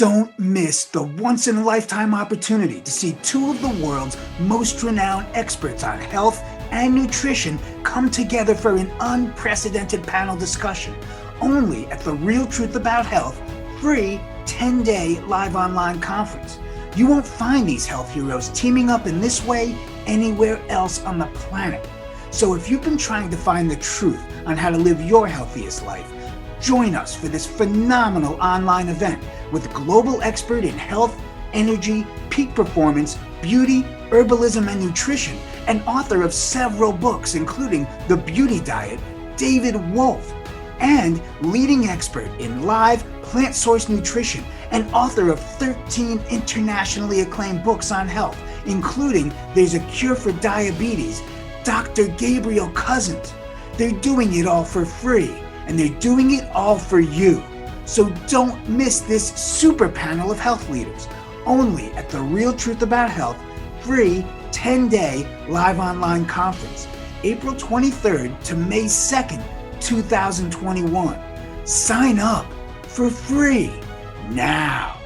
Don't miss the once-in-a-lifetime opportunity to see two of the world's most renowned experts on health and nutrition come together for an unprecedented panel discussion only at the Real Truth About Health free 10-day live online conference. You won't find these health heroes teaming up in this way anywhere else on the planet. So if you've been trying to find the truth on how to live your healthiest life, join us for this phenomenal online event with global expert in health, energy, peak performance, beauty, herbalism, and nutrition, and author of several books, including The Beauty Diet, David Wolfe, and leading expert in live plant-sourced nutrition and author of 13 internationally acclaimed books on health, including There's a Cure for Diabetes, Dr. Gabriel Cousens. They're doing it all for free, and they're doing it all for you. So don't miss this super panel of health leaders, only at the Real Truth About Health free 10-day live online conference, April 23rd to May 2nd, 2021. Sign up for free now.